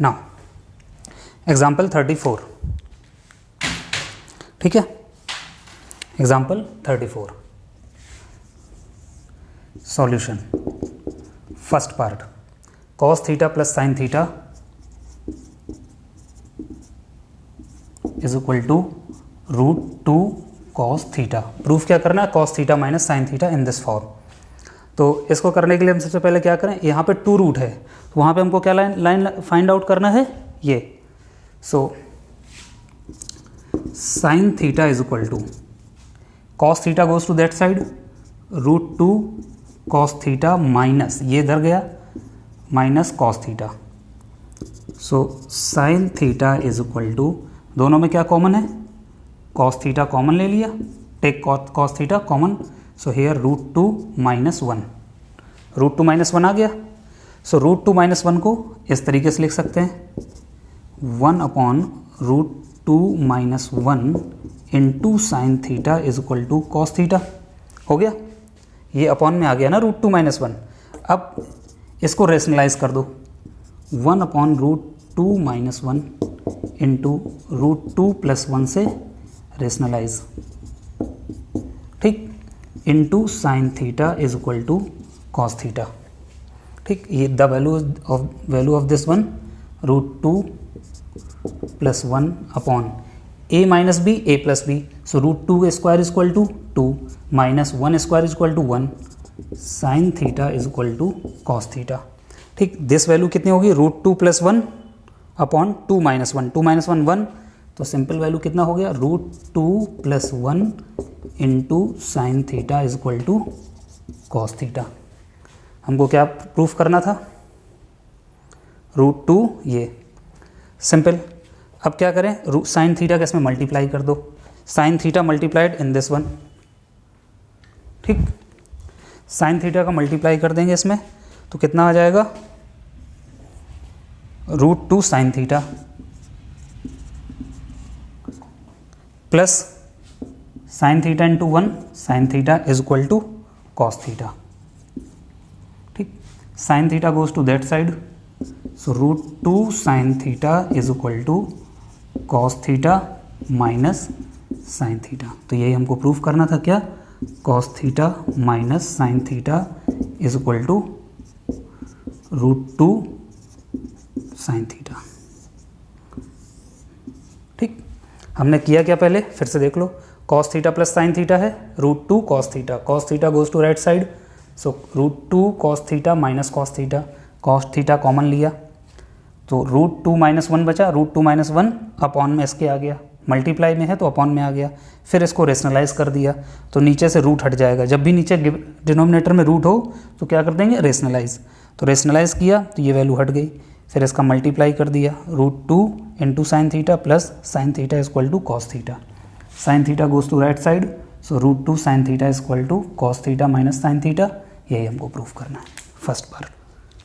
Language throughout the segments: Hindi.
नाउ एग्जाम्पल 34, ठीक है, example 34 solution. First part cos theta plus sine theta is equal to √2 cos theta. Proof क्या करना है, cos theta minus sine theta in this form. तो इसको करने के लिए हम सबसे पहले क्या करें, यहाँ पे 2 रूट है तो वहाँ पे हमको क्या लाइन फाइंड आउट करना है, ये। So sine theta is equal to cos theta goes to that side, √2 cos theta minus ये इधर गया minus cos theta. So sine theta is equal to, दोनों में क्या कॉमन है, cos थीटा कॉमन ले लिया, take cos theta common, so here √2 minus 1, √2 minus 1 आ गया। सो √2 माइनस 1 को इस तरीके से लिख सकते हैं, 1 upon √2 minus 1 into sine theta is equal to cos theta. हो गया, ये अपॉन में आ गया ना √2 माइनस 1। अब इसको रेशनलाइज कर दो, 1 अपॉन √2 माइनस 1 इंटू √2 प्लस 1 से रेशनलाइज, ठीक, into sine theta is equal to cos theta, ठीक। ये the value of this one √2 plus 1 upon a minus B a plus B, so √2 square is equal to 2 minus 1 square is equal to 1, sine theta is equal to cos theta, ठीक। दिस वैल्यू कितनी होगी, √2 प्लस 1 अपॉन 2 माइनस 1, 2 माइनस 1 1, तो सिंपल वैल्यू कितना हो गया, √2 plus 1 into sine theta is equal to cos theta. हमको क्या प्रूफ करना था, √2 ये सिंपल। अब क्या करें, साइन थीटा का इसमें मल्टीप्लाई कर दो, sine theta multiplied in this one, ठीक। साइन थीटा का मल्टीप्लाई कर देंगे इसमें तो कितना आ जाएगा, √2 sine theta plus sine theta into 1 sine theta is equal to cos theta, ठीक। Sine theta goes to that side, so √2 sine theta is equal to cos theta minus sine theta. तो यही हमको प्रूफ करना था, क्या, cos theta minus sine theta is equal to √2 sine theta, ठीक। हमने किया क्या, पहले फिर से देख लो, cos theta plus sine theta है, √2 cos theta, cos theta goes to right side, so √2 cos theta minus cos theta, cos theta common लिया तो √2 माइनस 1 बचा, √2 माइनस 1 अपॉन में इसके आ गया, मल्टीप्लाई में है तो अपॉन में आ गया, फिर इसको रेशनलाइज कर दिया तो नीचे से रूट हट जाएगा, जब भी नीचे डिनोमिनेटर में रूट हो तो क्या कर देंगे, रेशनलाइज। तो रेशनलाइज किया तो ये वैल्यू हट गई, फिर इसका मल्टीप्लाई कर दिया, √2 into sine theta plus sine theta is equal to cos theta, sine theta goes to right side, so √2 sine theta is equal to cos theta minus sine theta. यही हमको प्रूफ करना है, फर्स्ट पार्ट,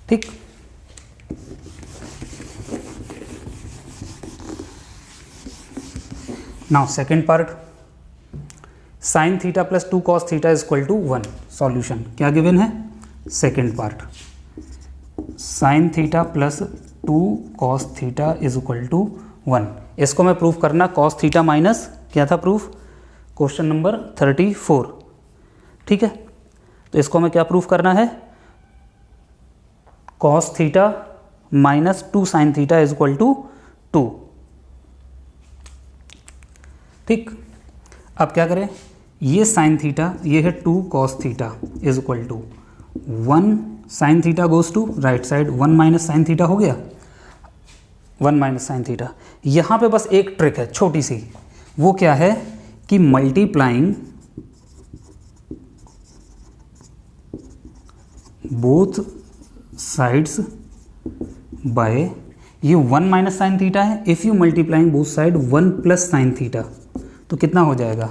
ठीक। Now second part, sine theta plus 2 cos theta is equal to 1। Solution क्या गिवन है, second part, sine theta plus 2 cos theta is equal to 1। इसको मैं प्रूफ करना, cos थीटा माइनस क्या था प्रूफ, क्वेश्चन नंबर 34, ठीक है। तो इसको मैं क्या प्रूफ करना है, cos theta minus 2 sine theta is equal to 2, ठीक। अब क्या करें, ये साइन थीटा, ये है 2 cos theta is equal to 1 sine theta goes to right side, 1 minus sine theta हो गया, 1 माइनस साइन थीटा। यहाँ पे बस एक ट्रिक है छोटी सी, वो क्या है कि मल्टीप्लाइंग बोथ साइड्स बाय, ये 1 माइनस साइन थीटा है, if you multiplying both side 1 plus sine theta तो कितना हो जाएगा,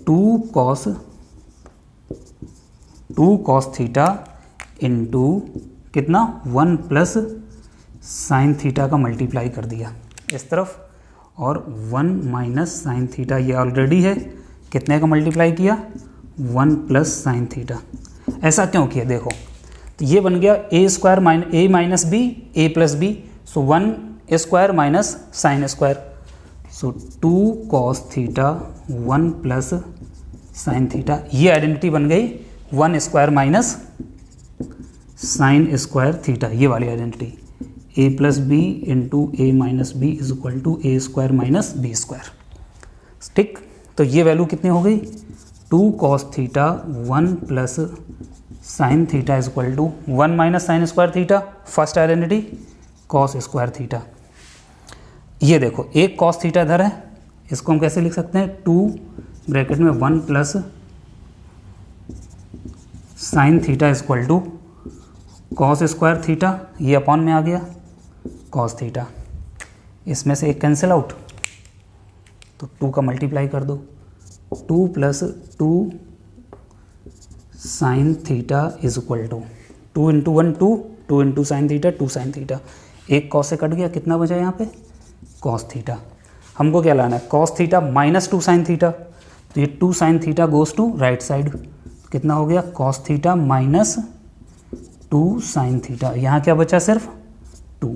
2 cos थीटा इंटू कितना 1 प्लस साइन थीटा का मल्टीप्लाई कर दिया इस तरफ, और 1 माइनस साइन थीटा ये ऑलरेडी है, कितने का मल्टीप्लाई किया, 1 प्लस साइन थीटा। ऐसा क्यों किया, देखो तो ये बन गया a square A minus B A plus B, so 1 square minus sine square, so 2 cos theta 1 plus sine theta, ये आइडेंटिटी बन गई 1 square minus sine square theta, ये वाली identity, a plus B into A minus B is equal to A square minus B square. ठीक, तो ये वैल्यू कितनी हो गई, 2 cos theta 1 plus sine theta is equal to 1 minus sine square theta, first identity cos square theta. ये देखो एक कॉस थीटा इधर है, इसको हम कैसे लिख सकते हैं, 2 ब्रैकेट में 1 plus sine theta is equal to cos square theta, ये अपॉन में आ गया कॉस थीटा, इसमें से एक कैंसिल आउट, तो 2 का मल्टीप्लाई कर दो, 2 plus 2 sine theta is equal to 2 into 1 2, 2 into sine theta 2 sine theta, एक कॉस से कट गया, कितना बचा यहाँ पे कॉस थीटा। हमको क्या लाना है, cos theta minus 2 sine theta, तो ये 2 sine theta goes to right side, कितना हो गया cos theta minus 2 sine theta, यहाँ क्या बचा सिर्फ 2,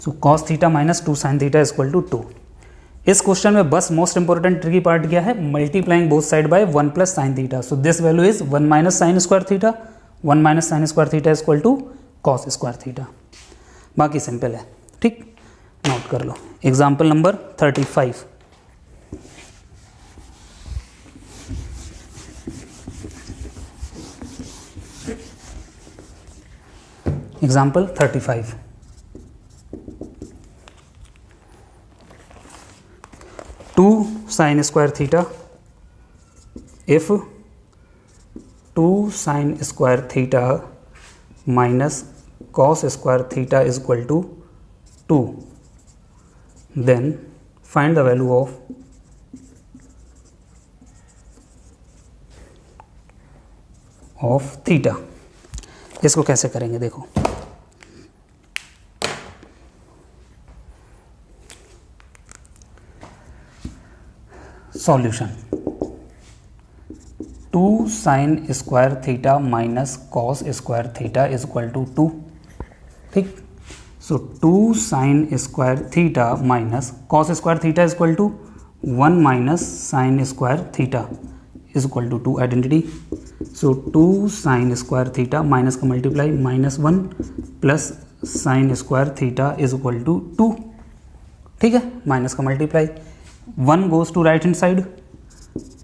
so cos theta minus 2 sine theta is equal to 2। इस क्वेश्चन में बस मोस्ट इंपॉर्टेंट ट्रिकी पार्ट क्या है, multiplying both side by 1 plus sine theta, so this value is 1 minus sine square theta, 1 minus sine square theta is equal to cos square theta, बाकी सिंपल है। ठीक, नोट कर लो example number 35। Example 35, two sine square theta if 2 sine square theta minus cos square theta is equal to 2, then find the value of theta. इसको कैसे करेंगे देखो, solution 2 sine square theta minus cos square theta is equal to 2। ठीक, so 2 sine square theta minus cos square theta is equal to 1 minus sine square theta is equal to 2 identity, so 2 sine square theta minus का multiply minus 1 plus sine square theta is equal to 2। ठीक है, माइनस का multiply, 1 goes to right hand side,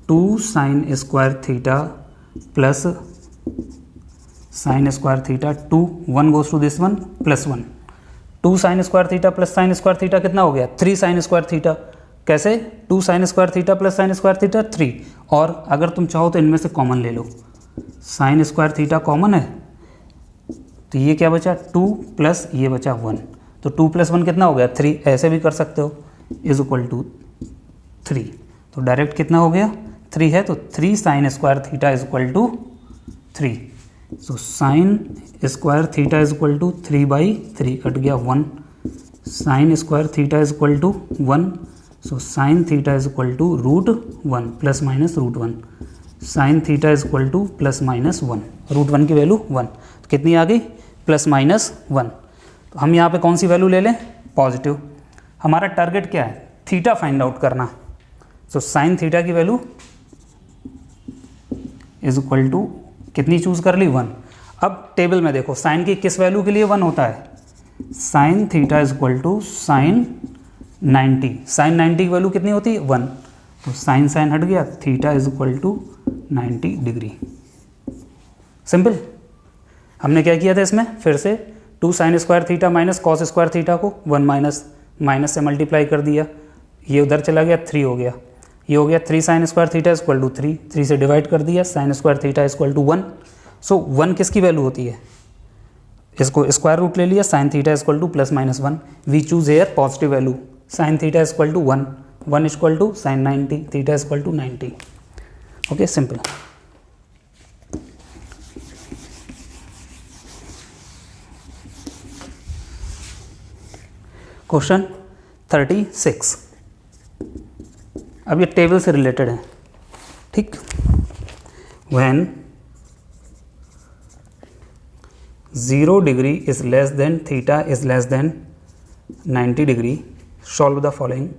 2 sine square theta plus sine square theta 2, 1 goes to this one plus 1, 2 sine square theta plus sine square theta कितना हो गया 3 साइन स्क्वायर थीटा, कैसे 2 sine square theta plus sine square theta 3, और अगर तुम चाहो तो इनमें से कॉमन ले लो, साइन स्क्वायर थीटा कॉमन है, तो ये क्या बचा 2 प्लस ये बचा 1, तो 2 प्लस 1 कितना हो गया 3, ऐसे भी कर सकते हो, इज इक्वल टू 3, तो डायरेक्ट कितना हो गया 3 है, तो 3 sine square theta is equal to 3, so sine square theta is equal to 3/3 कट गया 1, sine square theta is equal to 1, so sine theta is equal to √1 plus minus √1, sine theta is equal to plus minus 1, √1 की वैल्यू 1, तो कितनी आ गई प्लस माइनस 1। तो हम यहाँ पे कौन सी वैल्यू ले लें, पॉजिटिव। हमारा टारगेट क्या है, थीटा फाइंड आउट करना, सो साइन थीटा की वैल्यू इज इक्वल टू कितनी चूज कर ली 1। अब टेबल में देखो साइन की किस वैल्यू के लिए 1 होता है, sine theta is equal to sine 90, sine 90 की वैल्यू कितनी होती है 1, तो साइन साइन हट गया, theta is equal to 90 degree. Simple. हमने क्या किया था इसमें, फिर से 2 sine square theta minus cos square theta को 1 माइनस से मल्टीप्लाई कर दिया, ये उधर चला गया 3 हो गया, ये हो गया 3 sine square theta is equal to 3, 3 से डिवाइड कर दिया, sine square theta is equal to 1, so 1 किसकी वैल्यू होती है, इसको स्क्वायर रूट ले लिया, sine theta is equal to plus minus 1, we choose here positive value, sine theta is equal to 1, 1 is equal to sine 90, theta is equal to 90। Okay, simple. Question 36, अब ये टेबल से रिलेटेड है। ठीक, when 0 degree is less than theta is less than 90 degree. Solve the following.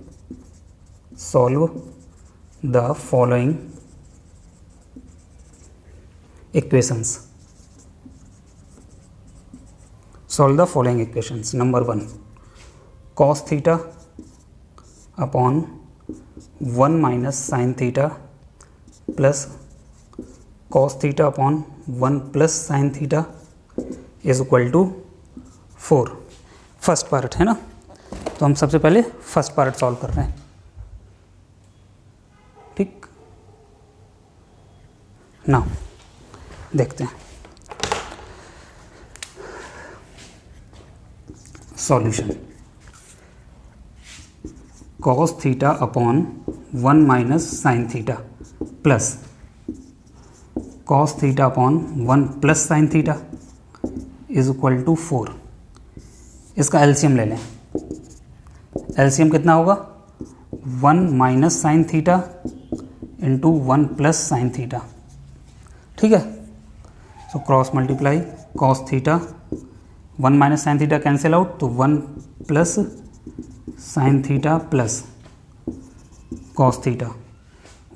Solve the following equations. Solve the following equations. Number 1, cos theta upon 1 minus sin theta plus cos theta upon 1 plus sin theta is equal to 4. First part है ना, तो हम सबसे पहले फर्स्ट पार्ट सॉल्व कर रहे हैं. ठीक, ना देखते हैं solution. cos theta upon 1 minus sine theta plus cos theta upon 1 plus sine theta is equal to 4. इसका एलसीएम ले लें. एलसीएम कितना होगा? 1 minus sine theta into 1 plus sine theta. ठीक है, so cross multiply cos theta 1 minus sine theta cancel out, तो 1 plus sine theta plus cos theta.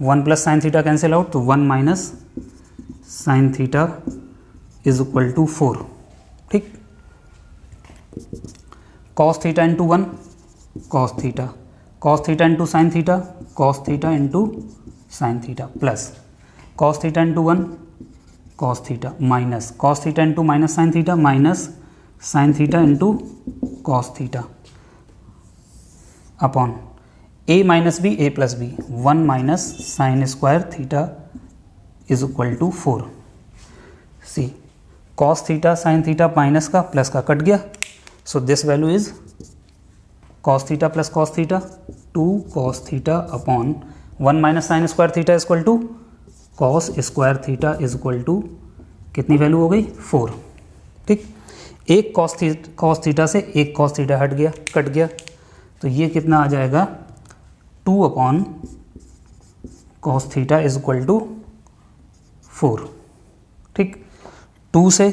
1 plus sine theta cancel out, तो 1 minus sine theta is equal to 4. ठीक, cos theta into 1 cos theta into sine theta cos theta into sine theta plus cos theta into 1 cos theta minus cos theta into minus sine theta minus sine theta into cos theta upon a minus B A plus b 1 minus sine square theta is equal to 4. See cos theta sine theta minus का प्लस का कट गया, so this value is cos theta plus cos theta 2 cos theta upon 1 minus sine square theta is equal to cos square theta is equal to कितनी वैल्यू हो गई? 4. ठीक, एक कॉस थीटा से एक कॉस थीटा हट गया, कट गया, तो ये कितना आ जाएगा? 2 upon cos theta is equal to 4. ठीक, 2 से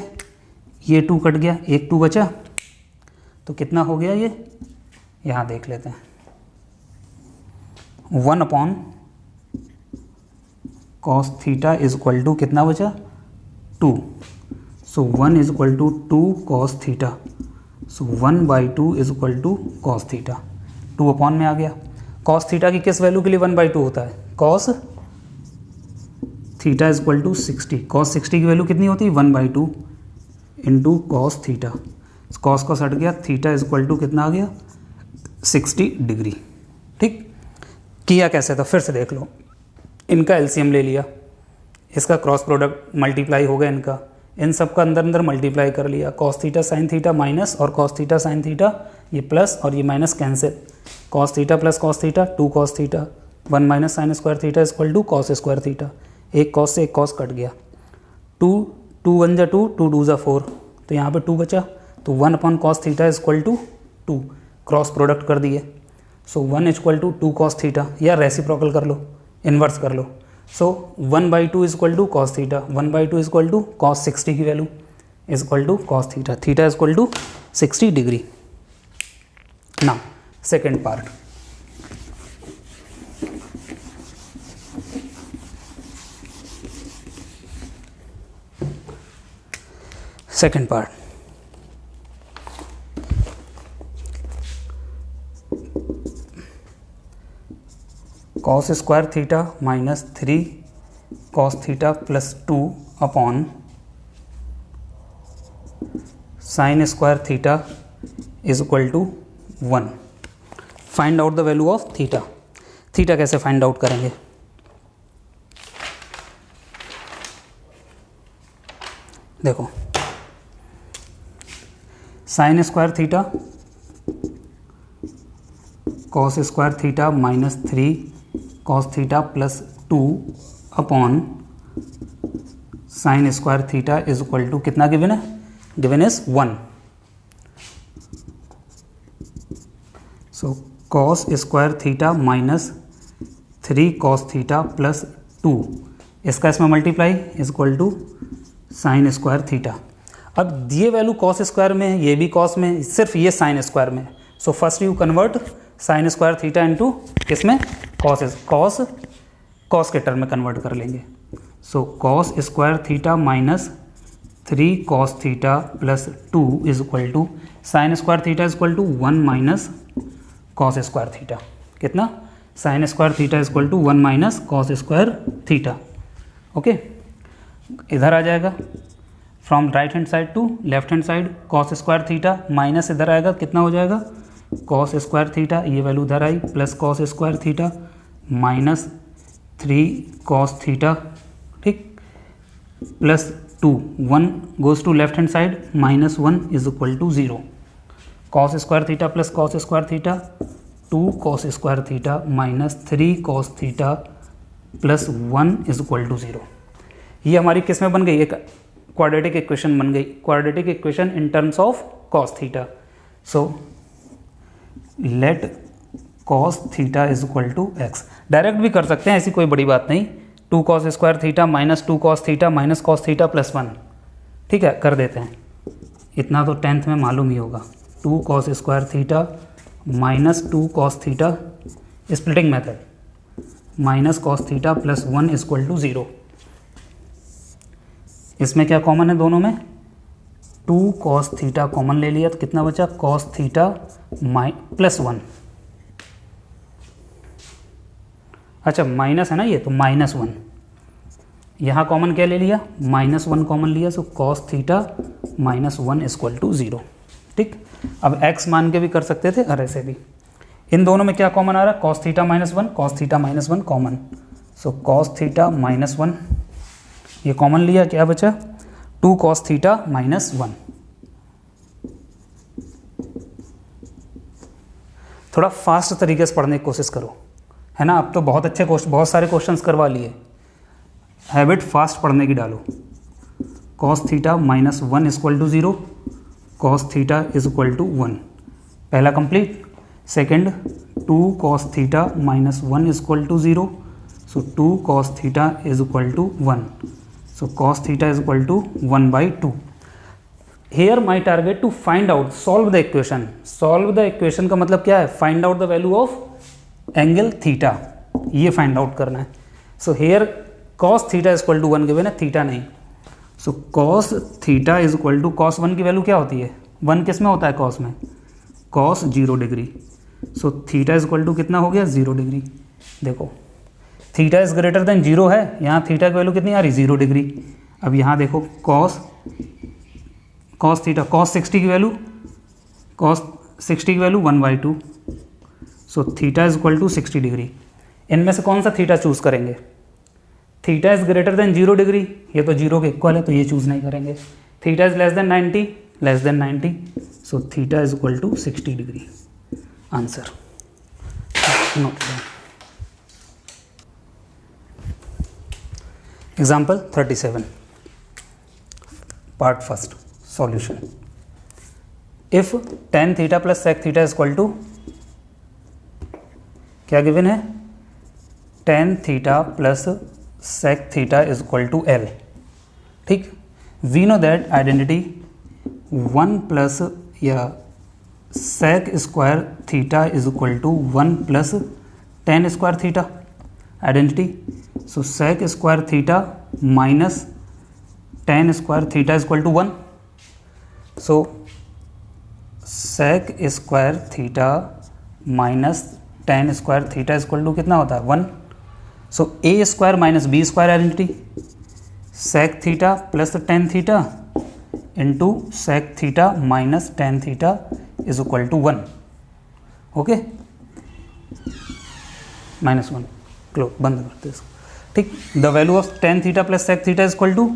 ये 2 कट गया, एक 2 बचा, तो कितना हो गया ये? यहाँ देख लेते हैं. 1 upon cos theta is equal to कितना बचा? 2. So 1 is equal to 2 cos theta, so 1/2 is equal to cos theta. 2 upon में आ गया. कॉस थीटा की किस वैल्यू के लिए 1/2 होता है? Cos theta is equal to 60. Cos 60 की वैल्यू कितनी होती है? 1/2 इंटू कॉस थीटा. कॉस को हट गया, थीटा इज इक्वल टू कितना आ गया? 60 डिग्री. ठीक, किया कैसे था फिर से देख लो. इनका एलसीएम ले लिया, इसका क्रॉस प्रोडक्ट मल्टीप्लाई हो गया, इनका इन सब का अंदर अंदर मल्टीप्लाई कर लिया. Cos theta sine theta minus और कॉस थीटा साइन थीटा, ये प्लस और ये minus cancel. Cos theta plus cos theta 2 cos theta 1 minus sine square theta is equal to cos square theta. एक कॉस से एक कॉस कट गया. 2 1 जा 2 2 2 जा 4, तो यहाँ पे 2 बचा, तो 1 upon cos theta is equal to 2. Cross product कर दिए, so 1 is equal to 2 cos theta, या रेसिप्रोकल कर लो, इन्वर्स कर लो. So 1/2 is equal to cos theta, 1/2 is equal to cos 60 की value is equal to cos theta. Theta is equal to 60 degree. Now second part. Second part, cos square theta minus 3 cos theta plus 2 upon sine square theta is equal to 1. Find out the value of theta. Theta कैसे फाइंड आउट करेंगे? देखो, sine square theta cos square theta minus 3 cos theta plus 2 upon sine square theta is equal to कितना गिवन है? Given is 1. So cos square theta minus 3 cos theta plus 2, इसका इसमें multiply is equal to sine square theta. अब दिए वैल्यू कॉस स्क्वायर में है, ये भी कॉस में है, सिर्फ ये साइन स्क्वायर में है। So first you convert sine square theta into किसमें, कॉस के टर्म में कन्वर्ट कर लेंगे। So cos square theta minus 3 cos theta plus 2 is equal to sine square theta is equal to 1 minus cos square theta. कितना, sine square theta is equal to 1 minus cos square theta. Okay, इधर आ जाएगा from right hand side to left hand side, cos square theta minus इधर आएगा, कितना हो जाएगा कॉस स्क्वायर थीटा, ये वैल्यू उधर आई, plus cos square theta minus 3 cos theta, ठीक, plus 2, 1 goes to left hand side, minus 1 is equal to 0। Cos square theta plus cos square theta, 2 cos square theta minus 3 cos theta plus 1 is equal to 0। ये हमारी किस में बन गई, एक क्वाड्रेटिक इक्वेशन बन गई, quadratic equation in terms of cos theta. So let cos theta is equal to x, direct भी कर सकते हैं, ऐसी कोई बड़ी बात नहीं। 2 cos square theta minus 2 cos theta minus cos theta plus 1, ठीक है, कर देते हैं। इतना तो 10th में मालूम ही होगा। 2 cos square theta minus 2 cos theta, splitting method, minus cos theta plus 1 is equal to 0। इसमें क्या कॉमन है दोनों में, 2 कॉस थीटा कॉमन ले लिया तो कितना बचा, कॉस थीटा प्लस 1, अच्छा माइनस है ना ये, तो माइनस 1, यहाँ कॉमन क्या ले लिया, माइनस 1 कॉमन लिया, so cos theta minus 1 equal to 0, ठीक। अब x मान के भी कर सकते थे और ऐसे भी। इन दोनों में क्या कॉमन आ रहा है, cos theta minus 1, cos theta minus 1 common, सो कॉस थीटा माइनस 1 ये कॉमन लिया, क्या बचा 2 कॉस थीटा माइनस 1। थोड़ा फास्ट तरीके से पढ़ने की कोशिश करो, है ना। अब तो बहुत अच्छे क्वेश्चन, बहुत सारे क्वेश्चंस करवा लिए, हैबिट फास्ट पढ़ने की डालो। Cos theta minus 1 equal to 0, cos theta is equal to 1, पहला complete. Second 2 cos theta minus 1 equal to 0, so 2 cos theta is equal to 1, so cos theta is equal to 1/2। Here my target to find out, solve the equation. Solve the equation का मतलब क्या है, find out the value of angle theta, ये फाइंड आउट करना है। So here cos theta is equal to 1 given है, थीटा नहीं। So cos theta is equal to, cos 1 की वैल्यू क्या होती है, 1 किस में होता है कॉस में, cos 0 degree. So theta is equal to कितना हो गया 0 डिग्री। देखो थीटा इज ग्रेटर देन 0 है, यहाँ थीटा की वैल्यू कितनी आ रही 0 डिग्री। अब यहाँ देखो कॉस थीटा, कॉस 60 की वैल्यू, कॉस 60 की value 1/2, so theta is equal to 60 degree. इनमें से कौन सा थीटा चूज़ करेंगे, theta is greater than 0 degree, ये तो 0 के इक्वल है तो ये चूज़ नहीं करेंगे। Theta is less than 90, so theta is equal to 60 degree. Answer note down. Example 37, part first, solution. If tan theta plus sec theta is equal to, क्या गिवन है, tan theta plus sec theta is equal to L, ठीक। We know that identity 1 plus या sec square theta is equal to 1 plus tan square theta, identity. So sec square theta minus tan square theta is equal to 1, so sec square theta minus tan square theta is equal to कितना होता है 1, सो a square minus b square identity, sec theta plus tan theta into sec theta minus tan theta is equal to 1, okay, -1, close, बंद करते इसको, ठीक। The value of tan theta plus sec theta is equal to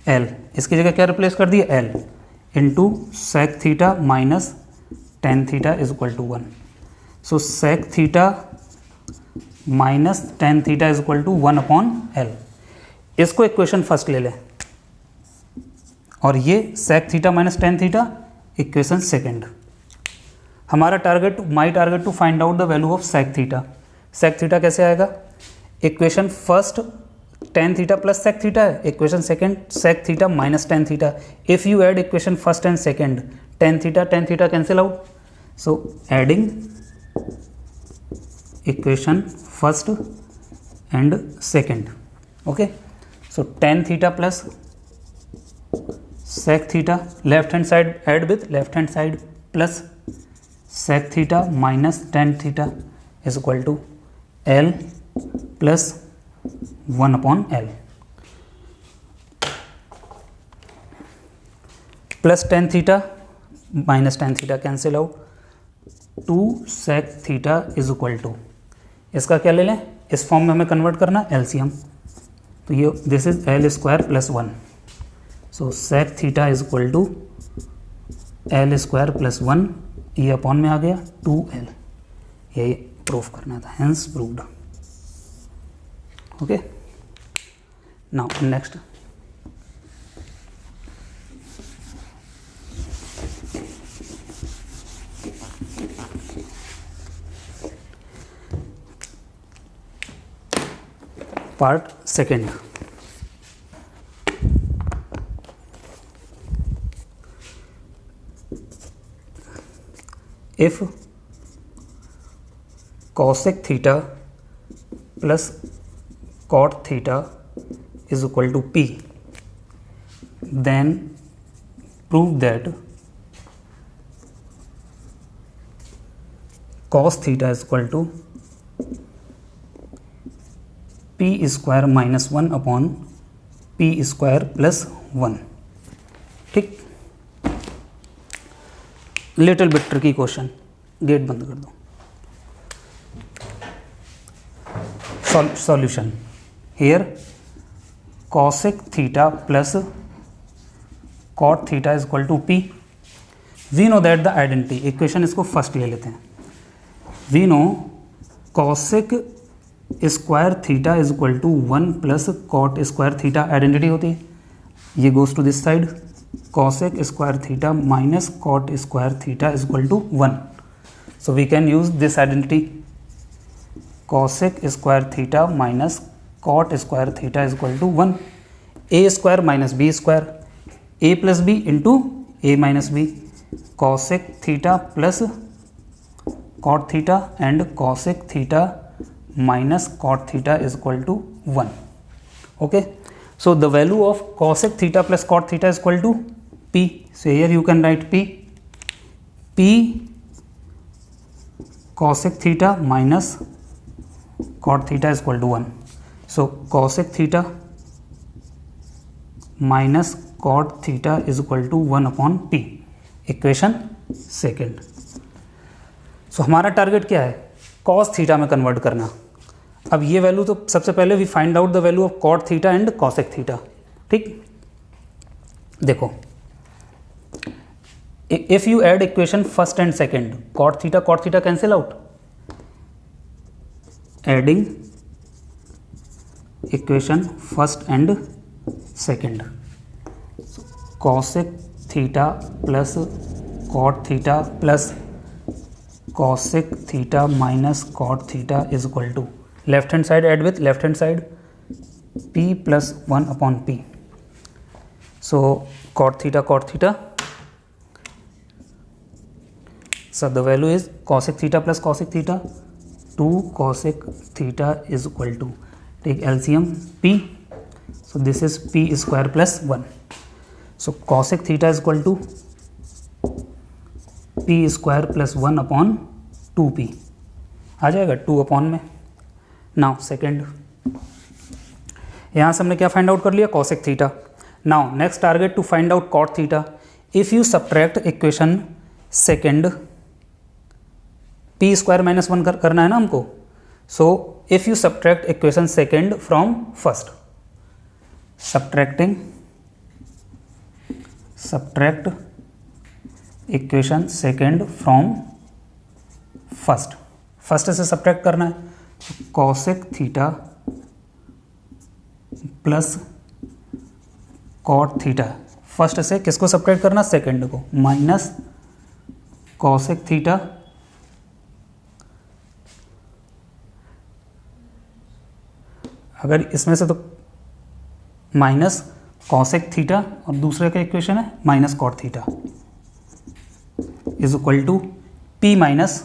L, इसकी जगह क्या रिप्लेस कर दिया L into sec theta minus tan theta is equal to 1, so sec theta minus tan theta is equal to 1/L। इसको इक्वेशन फर्स्ट ले लें और ये sec theta minus tan theta equation second. हमारा target, my target to find out the value of sec theta. sec theta कैसे आएगा, equation first tan theta plus sec theta है, equation second sec theta minus tan theta. If you add equation first and second, tan theta cancel out. So adding equation first and second. Okay, so ten theta plus sec theta, left hand side add with left hand side plus sec theta minus tan theta is equal to L plus 1 upon L plus tan theta minus tan theta cancel out. 2 sec theta is equal to, इसका क्या ले लें, इस फॉर्म में हमें कन्वर्ट करना एलसीएम, तो ये this is L square plus 1. So sec theta is equal to L square plus 1, ये अपॉन में आ गया 2L. ये प्रूफ करना था, hence proved. Okay, now next. Part second. If cosec theta plus cot theta is equal to P, then prove that cos theta is equal to P square minus 1 upon P square plus 1. ठीक, little bit tricky question. Gate बंद कर दो. Solution here cosec theta plus cot theta is equal to P. We know that the identity, equation इसको फर्स्ट ले लेते हैं. We know cosec square theta is equal to 1 plus cot square theta, identity होती है. ये goes to this side, cosec square theta minus cot square theta is equal to 1. So we can use this identity. Cosec square theta minus cot square theta is equal to 1. A square minus B square, A plus B into A minus B. Cosec theta plus cot theta and cosec theta minus cot theta is equal to 1. Okay. So the value of cosec theta plus cot theta is equal to P. So here you can write P. P cosec theta minus cot theta is equal to 1. So cosec theta minus cot theta is equal to 1 upon P. Equation second. So हमारा टारगेट क्या है, cos थीटा में कन्वर्ट करना. अब ये वैल्यू तो सबसे पहले we find out the value of cot theta and cosec theta. ठीक, देखो, if you add equation first and second, cot theta cancel out. Adding equation first and second, so cosec theta plus cot theta plus cosec theta minus cot theta is equal to, left hand side add with left hand side, P plus 1 upon P. So cot theta, so the value is cosec theta plus cosec theta, 2 cosec theta is equal to, take LCM P, so this is P square plus 1. So cosec theta is equal to P square plus 1 upon 2P, आ जाएगा 2 अपॉन में. नाउ सेकेंड, यहाँ से हमने क्या फाइंड आउट कर लिया, cosec theta. Now next target to find out cot theta. If you subtract equation second, P square minus 1 करना है ना हमको. So if you subtract equation second from first, subtract equation second from first से सब्ट्रैक्ट करना है. cosec theta plus cot theta, first से किसको सब्ट्रैक्ट करना, सेकेंड को, माइनस cosec थीटा अगर इसमें से तो माइनस कॉसेक थीटा और दूसरे का इक्वेशन है minus cot theta is equal to P minus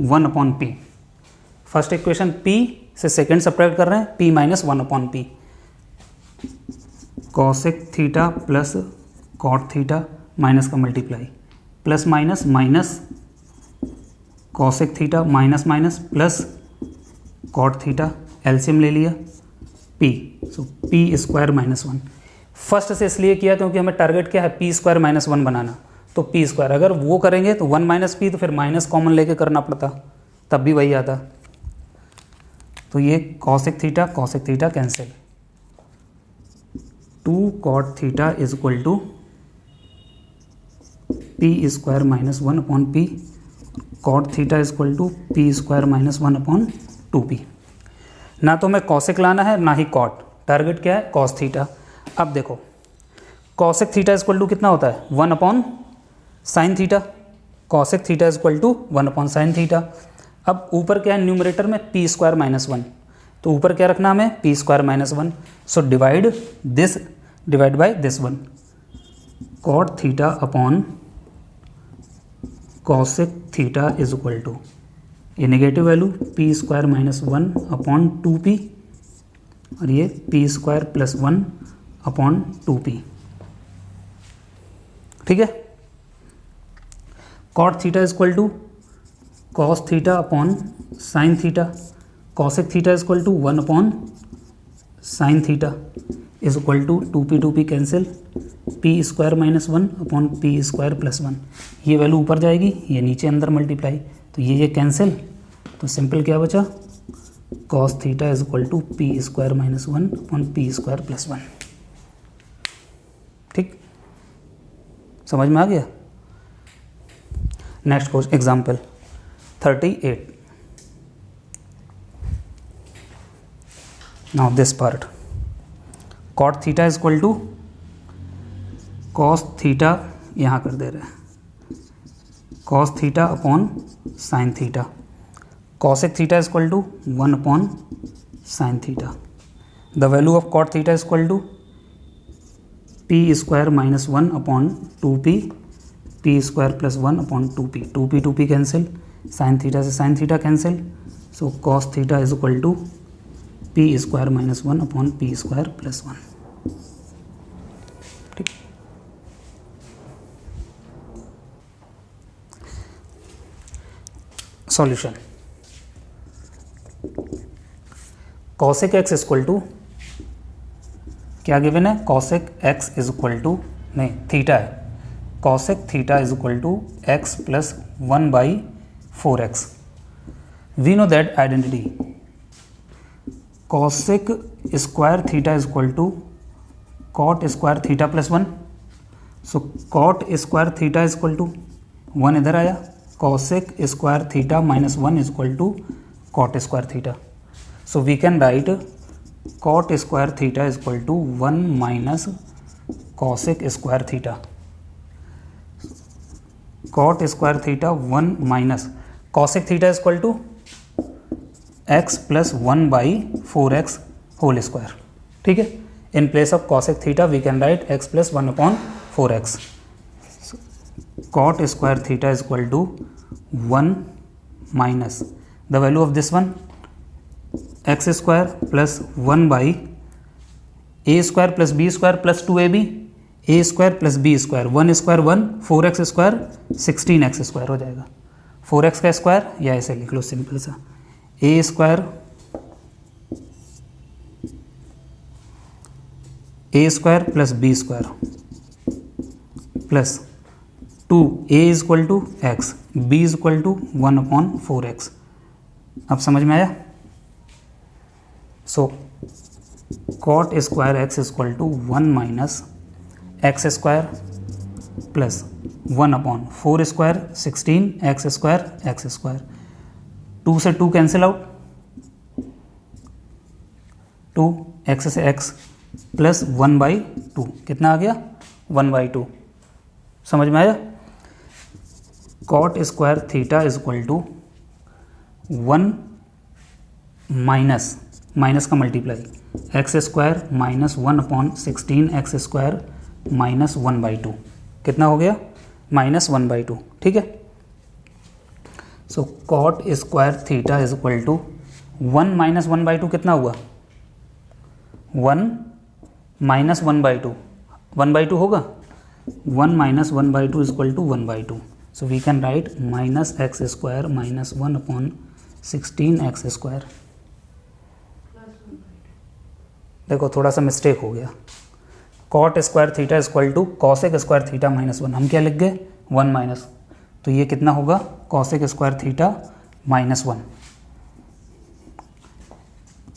1/p। First equation p से सेकेंड सब्ट्रैक्ट कर रहे हैं, p minus 1/p। Cosec theta plus cot theta minus का multiply plus minus minus cosec theta minus minus plus cot theta, LCM ले लिया p, so p square minus 1। First से इसलिए किया क्योंकि हमें टारगेट क्या है p स्क्वायर माइनस 1 बनाना, तो p स्क्वायर अगर वो करेंगे तो 1 माइनस p, तो फिर माइनस कॉमन लेके करना पड़ता तब भी वही आता। तो ये cosec theta cancel, 2 cot theta is equal to p square minus 1/p, cot theta is equal to p square minus 1/2p। ना तो हमें कॉसेक लाना है ना ही कॉट, टारगेट क्या है कॉस थीटा। अब देखो cosec theta is equal to कितना होता है 1/sin theta, cosec theta is equal to 1/sin theta. अब ऊपर क्या है न्यूमरेटर में p स्क्वायर माइनस 1, तो ऊपर क्या रखना हमें p square minus 1, so divide by this one, cot theta upon cosec theta is equal to ये negative value p square minus 1/2p और ये p स्क्वायर प्लस 1/2p। ठीक है, cot theta is equal to cos theta upon sine theta, cosec theta is equal to 1/sin theta is equal to 2p cancel, p square minus 1/p square plus 1। ये वैल्यू ऊपर जाएगी, ये नीचे अंदर मल्टीप्लाई, तो ये कैंसिल, तो सिंपल क्या बचा cos theta is equal to p square minus 1/p square plus 1। ठीक, समझ में आ गया। Next question example 38। Now this part, cot theta is equal to cos theta, यहाँ कर दे रहे हैं cos theta upon sine theta, cosec theta is equal to 1/sin theta. The value of cot theta is equal to p square minus 1/2p, p square plus 1/2p, 2p cancel, sign theta से sine theta cancel, so cos theta is equal to p square minus 1/p square plus 1। ठीक, solution, cosec x equal to क्या गिवन है, cosec x is equal to नहीं थीटा है, cosec theta is equal to x plus 1/4x। We know that identity, cosec square theta is equal to cot square theta plus 1, so cot square theta is equal to 1 इधर आया, cosec square theta minus 1 is equal to cot square theta, so we can write cot square theta is equal to 1 minus cosec square theta, cot square theta 1 minus cosec theta is equal to x plus 1/4x whole square. ठीक है, in place of cosec theta we can write x plus 1/4x, cot square theta is equal to 1 minus the value of this one x square plus 1/a square plus b square plus 2ab, a square plus b square, 1 square 1, 4x square 16x square हो जाएगा, 4x का स्क्वायर या ऐसे लिख लो सिंपल सा, a square plus b square plus 2a is equal to x, b is equal to 1/4x। अब समझ में आया, सो cot square X is equal to 1 minus x square plus 1/4 square 16x square, 2 से 2 कैंसिल आउट, 2x से x प्लस 1/2 कितना आ गया 1/2। समझ में आया, cot square theta is equal to 1 minus का multiply x square minus 1/16 x square minus 1/2, कितना हो गया -1/2, ठीक है। So cot square theta is equal to 1 - 1/2 कितना हुआ 1 - 1/2, 1/2 होगा 1 - 1/2 is equal to 1/2। So we can write minus x square minus 1/16 x square. देखो थोड़ा सा मिस्टेक हो गया, cot square theta equal to cosec square theta -1, हम क्या लिख गए 1 माइनस, तो ये कितना होगा cosec square theta -1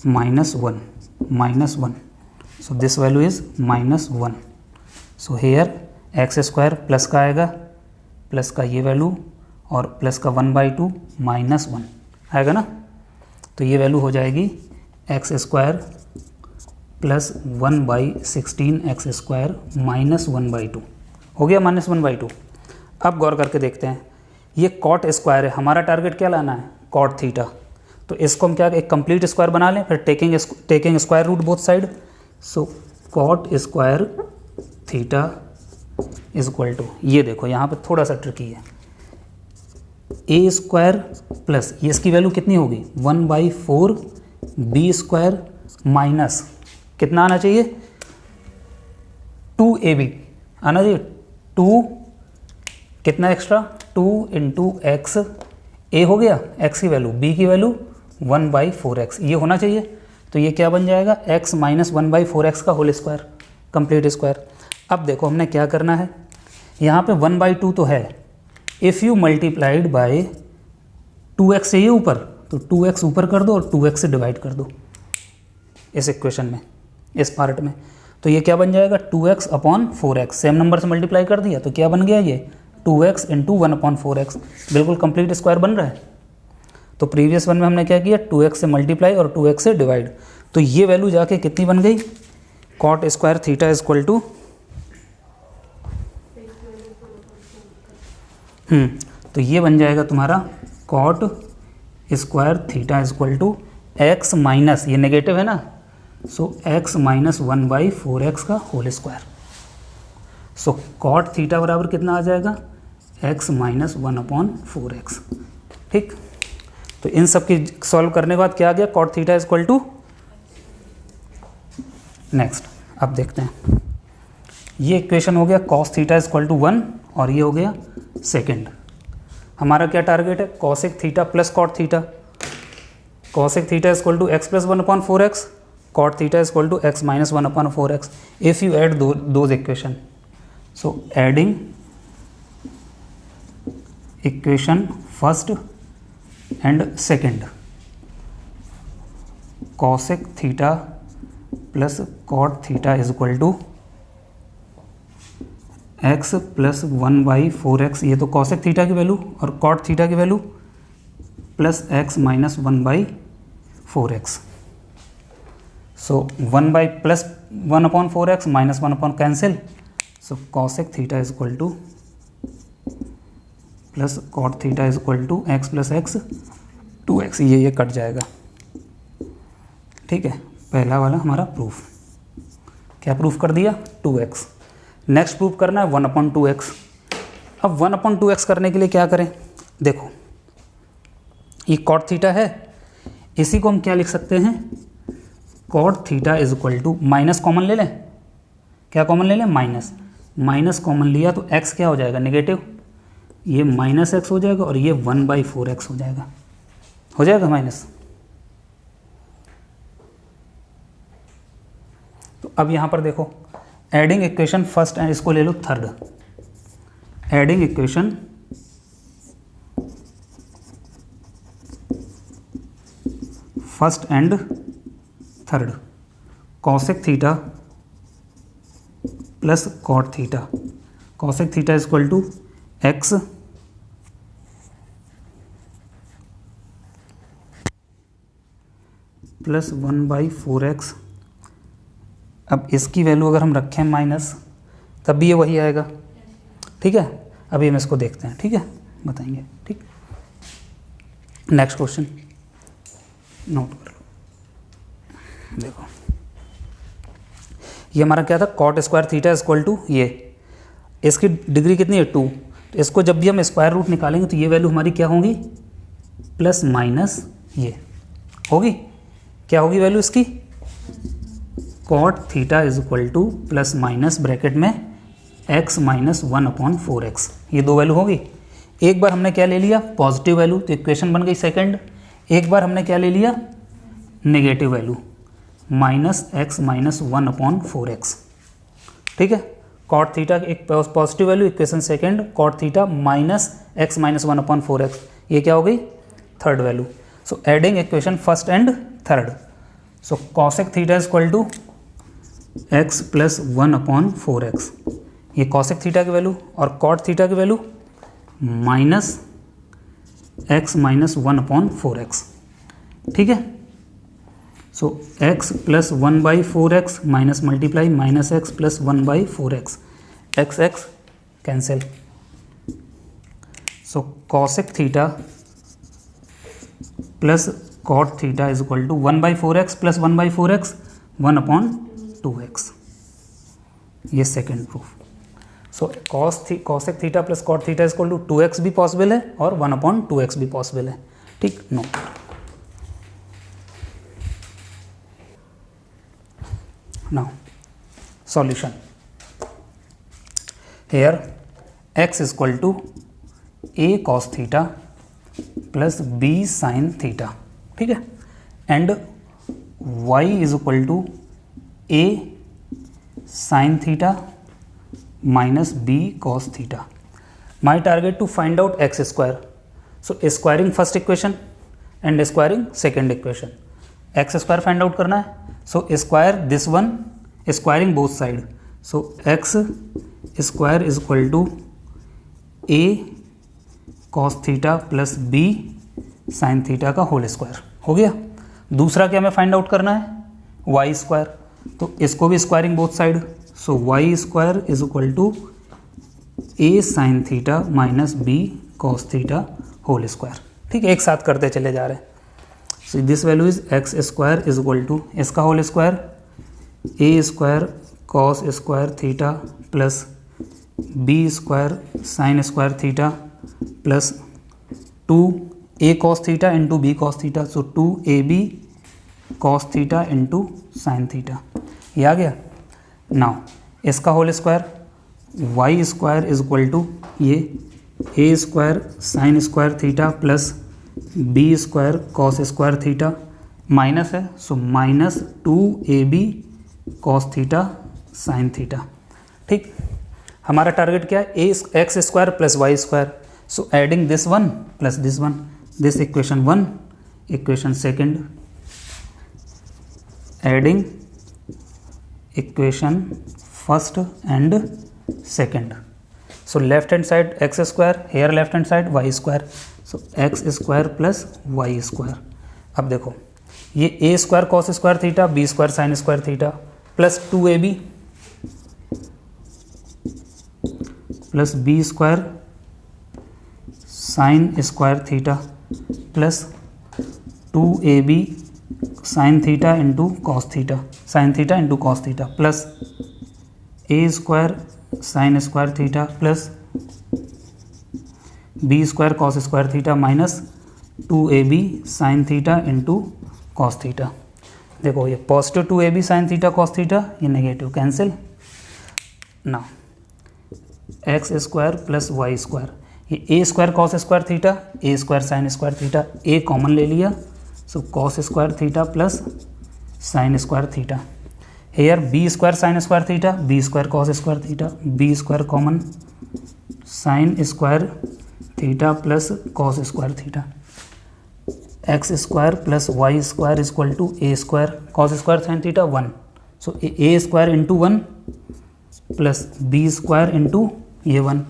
-1, so this value is -1। So here x square plus का आएगा, प्लस का ये वैल्यू और प्लस का 1/2 -1 आएगा ना, तो ये वैल्यू हो जाएगी x square plus 1/16 x square minus 1/2, हो गया -1/2। अब गौर करके देखते हैं, ये कॉट स्क्वायर है, हमारा टारगेट क्या लाना है कॉट थीटा, तो इसको हम क्या एक कंप्लीट स्क्वायर बना लें, फिर taking square root both side. So cot square theta is equal to, ये देखो यहाँ पे थोड़ा सा ट्रिकी है, ए स्क्वायर प्लस ये इसकी वैल्यू कितनी होगी 1/4 बी स्क्वायर माइनस कितना आना चाहिए 2ab आना चाहिए, 2 कितना एक्स्ट्रा 2 × x, a हो गया x की वैल्यू, b की वैल्यू 1/4x, ये होना चाहिए। तो ये क्या बन जाएगा x - 1/4x का होल स्क्वायर, कंप्लीट स्क्वायर। अब देखो हमने क्या करना है, यहाँ पे 1/2 तो है, if you multiplied by 2x चाहिए ऊपर, तो 2x ऊपर कर दो और 2x से डिवाइड कर दो इस इक्वेशन में, इस पार्ट में, तो ये क्या बन जाएगा 2x/4x, सेम नंबर से मल्टीप्लाई कर दिया तो क्या बन गया ये 2x × 1/4x, बिल्कुल कंप्लीट स्क्वायर बन रहा है। तो प्रीवियस वन में हमने क्या किया 2x से मल्टीप्लाई और 2x से डिवाइड, तो ये वैल्यू जाके कितनी बन गई cot square theta is equal to तो ये बन जाएगा तुम्हारा cot square theta is equal to x minus, ये नेगेटिव है ना, सो x - 1/4x का whole square. So cot theta बराबर कितना आ जाएगा x - 1/4x, ठीक। तो इन सब की सॉल्व करने के बाद क्या आ गया cot theta is equal to, next अब देखते हैं, ये इक्वेशन हो गया cos theta is equal to 1 और ये हो गया सेकंड। हमारा क्या टारगेट है cosec theta plus cot theta, cosec theta is equal to x + 1/4x, cot theta is equal to x - 1/4x if you add those equation. So adding equation first and second, cosec theta plus cot theta is equal to x + 1/4x, ये तो cosec थीटा की वैल्यू और cot थीटा की value plus x - 1/4x। So 1 plus 1/4x minus 1 cancel, so cosec theta is equal to plus cot theta is equal to x plus x 2x, ये कट जाएगा, ठीक है। पहला वाला हमारा प्रूफ, क्या प्रूफ कर दिया 2x। नेक्स्ट प्रूफ करना है 1/2x। अब 1/2x करने के लिए क्या करें, देखो ये कॉट थीटा है, इसी को हम क्या लिख सकते हैं cot theta is equal to, minus common ले लें, क्या कॉमन ले लें माइनस कॉमन लिया तो x क्या हो जाएगा नेगेटिव, ये -x हो जाएगा और ये 1/4x हो जाएगा माइनस। तो अब यहाँ पर देखो एडिंग इक्वेशन फर्स्ट एंड इसको ले लो third, adding equation first and third, cosec theta plus cot theta, cosec theta is equal to x plus 1/4x। अब इसकी वैल्यू अगर हम रखें माइनस तब भी ये वही आएगा, ठीक है। अभी हम इसको देखते हैं, ठीक है, बताएंगे, ठीक। नेक्स्ट क्वेश्चन नोट कर लो, देखो ये हमारा क्या था, cot square theta is equal to ये, इसकी डिग्री कितनी है 2, तो इसको जब भी हम स्क्वायर रूट निकालेंगे तो ये वैल्यू हमारी क्या होगी, प्लस माइनस ये होगी, क्या होगी वैल्यू इसकी, cot theta is equal to plus minus bracket में x माइनस 1/4x, ये दो वैल्यू होगी। एक बार हमने क्या ले लिया, पॉजिटिव वैल्यू, तो इक्वेशन बन गई सेकंड। एक बार हमने क्या ले लिया, negative value, minus x minus 1/4x, ठीक है। कॉट थीटा एक positive value, equation second, cot theta minus x minus 1/4x, ये क्या हो गई, third value. So adding equation first and third, so cosec theta is equal to x plus 1/4x, ये कॉसेक थीटा की वैल्यू, और कॉट थीटा की value minus x minus 1/4x, ठीक है। So x plus 1/4x minus multiply minus x plus 1/4x, x cancel. So cosec theta plus cot theta is equal to 1/4x plus 1/4x 1/2x, ये second proof. So cosec theta plus cot theta is equal to 2x भी पॉसिबल है और 1/2x भी पॉसिबल है, ठीक। No, now solution, here x is equal to a cos theta plus b sin theta, ठीक है, and y is equal to a sin theta minus b cos theta. My target to find out x square, so squaring first equation and squaring second equation, x square find out करना है। So square this one, squaring both side, so x square is equal to a cos theta plus b sin theta का होल स्क्वायर हो गया। दूसरा क्या हमें फाइंड आउट करना है, y स्क्वायर, तो इसको भी squaring both side, so y square is equal to a sin theta minus b cos theta whole square, ठीक है, एक साथ करते चले जा रहे हैं। So this value is x square is equal to इसका whole square a square cos square theta plus b square sine square theta plus 2a cos theta into b cos theta, so 2ab cos theta into sine theta, ये आ गया। नाउ इसका whole square y square is equal to ये a square sine square theta plus b square cos square theta minus है, so minus 2ab cos theta sine theta, ठीक। हमारा टारगेट क्या है, x square plus y square, so adding this one plus this one, this equation one, equation second, adding equation first and second, so left hand side x square, here left hand side y square, so x square plus y square. अब देखो ये a square cos square theta, b square sine square theta plus 2ab plus b square sine square theta plus 2ab sine theta into cos theta, sine theta into cos theta plus a square sine square theta plus b square cos square theta minus 2ab sine theta into cos theta. देखो ये positive 2ab sine theta cos theta, ये नेगेटिव कैंसिल। ना x square plus y square, ये a square cos square theta, a square sine square theta, a common ले लिया, so cos square theta plus sine square theta. Here b square sine square theta, b square cos square theta, b square common sine square theta plus cos square theta, x square plus y square is equal to A square cos square sine theta 1, so a square into 1 plus b square into ये 1,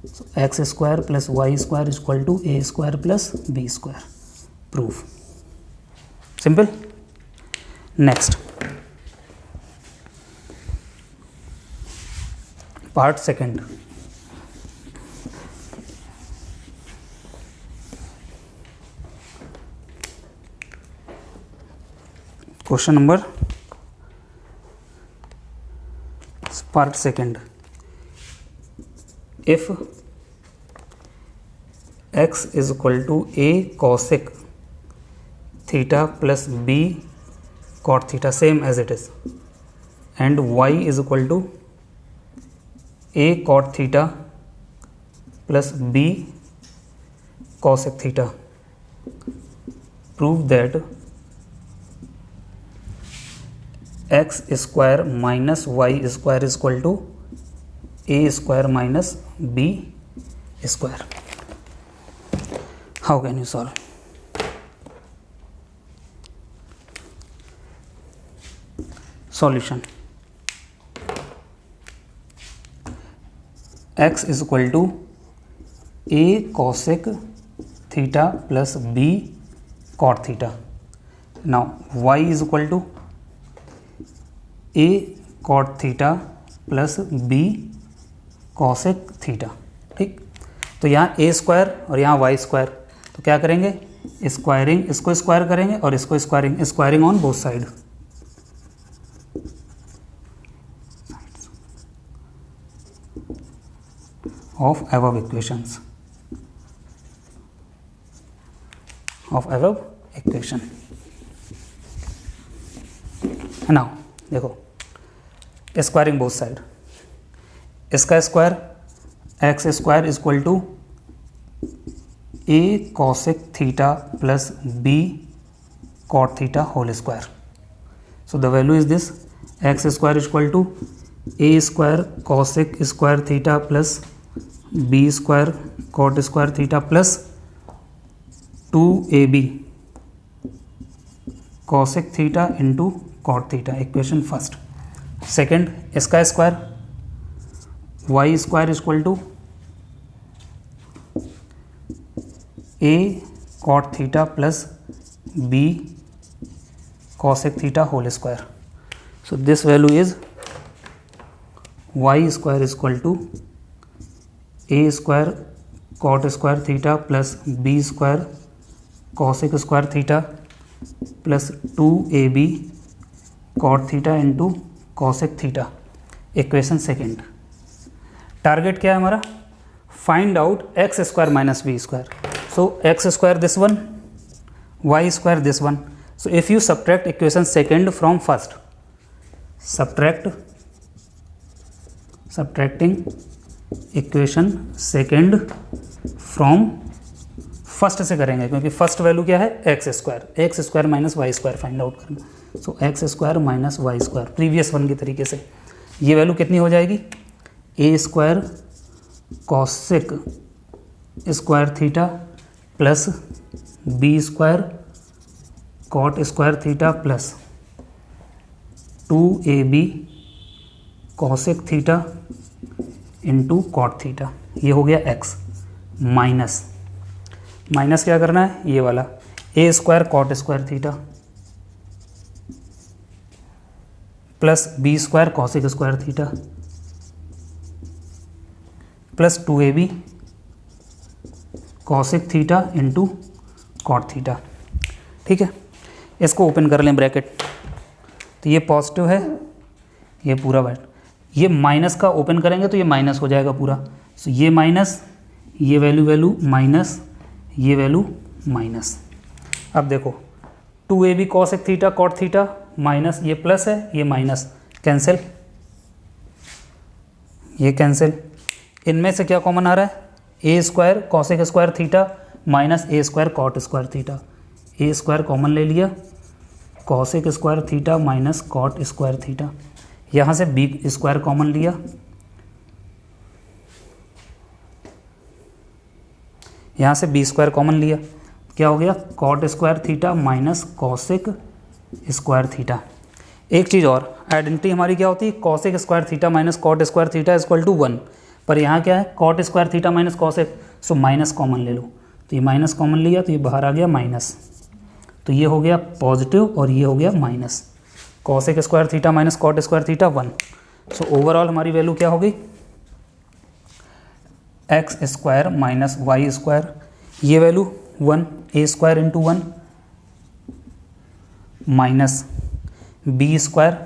so x square plus y square is equal to A square plus b square. Proof simple. Next part second, question number part second, if x is equal to a cosec theta plus b cot theta same as it is, and y is equal to a cot theta plus b cosec theta, prove that x square minus y square is equal to A square minus B square. How can you solve? Solution, x is equal to a cosec theta plus b cot theta. Now y is equal to a cot theta plus b cosec theta. ठीक, तो यहाँ ए स्क्वायर और यहाँ वाई स्क्वायर, तो क्या करेंगे, स्क्वायरिंग, इसको स्क्वायर करेंगे और इसको squaring, squaring on both side. Of above equations, of above equation. Now देखो, स्क्वायरिंग बोथ साइड, इसका square x square is equal to a cosec theta plus b cot theta whole square. So the value is this, x square is equal to A square cosec square theta plus b square cot square theta plus 2ab cosec theta into cot theta. Equation first. Second, इसका square Y square is equal to a cot theta plus b cosec theta whole square. So this value is y square is equal to A square cot square theta plus b square cosec square theta plus 2ab cot theta into cosec theta. Equation second. Target क्या है हमारा, find out x square minus B square. So x square this one, y square this one. So if you subtract equation second from first, subtracting equation second from first से करेंगे, क्योंकि फर्स्ट वैल्यू क्या है, x square minus y square find out करेंगे. So x square minus y square previous one की तरीके से, ये वैल्यू कितनी हो जाएगी, a square cosec square theta plus b square cot square theta plus 2ab cosec theta into cot theta. ये हो गया एक्स. माइनस क्या करना है, ये वाला a square cot square theta plus b square cosec square theta plus 2ab cosec theta into cot theta. ठीक है, इसको ओपन कर लें ब्रैकेट, तो ये पॉजिटिव है, ये पूरा बैठ, ये माइनस का ओपन करेंगे तो ये माइनस हो जाएगा पूरा. सो ये माइनस, ये वैल्यू माइनस, ये वैल्यू माइनस. अब देखो 2ab cosec theta cot theta minus, ये प्लस है, ये माइनस, कैंसिल, ये कैंसिल. इनमें से क्या कॉमन आ रहा है, a square cosec square theta minus a square cot square theta. A square common ले लिया, cosec square theta minus cot square theta. यहाँ से बी स्क्वायर कॉमन लिया, यहाँ से बी स्क्वायर कॉमन लिया, क्या हो गया, cot square theta minus cosec square theta. एक चीज़ और, आइडेंटिटी हमारी क्या होती है, cosec square theta minus cot square theta is equal to 1. पर यहाँ क्या है, cot square theta minus cosec, so minus common ले लो, तो ये माइनस कॉमन लिया तो ये बाहर आ गया माइनस, तो ये हो गया पॉजिटिव और ये हो गया minus. Cosec square theta minus cot square theta 1. So overall हमारी वैल्यू क्या हो गई, x square minus y square, ये value 1 a square into 1 minus B square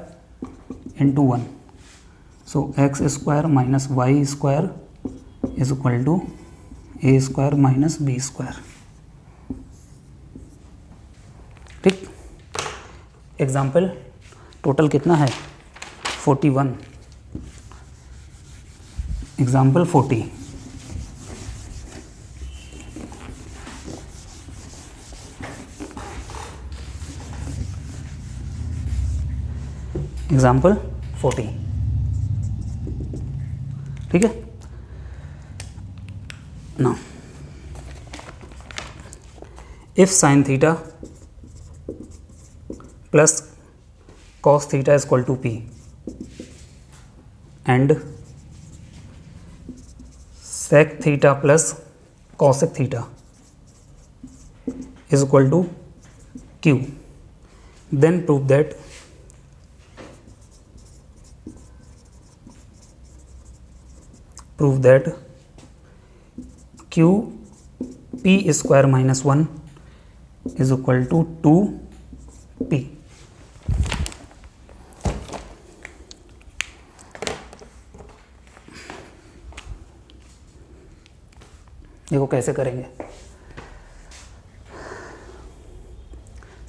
into 1 so x square minus y square is equal to A square minus B square. ठीक, एग्जाम्पल टोटल कितना है 41, एग्जाम्पल 40। एग्जाम्पल 40, ठीक है ना। If sine theta plus cos theta is equal to p and sec theta plus cosec theta is equal to q, then prove that q p square minus 1 is equal to 2p। देखो कैसे करेंगे।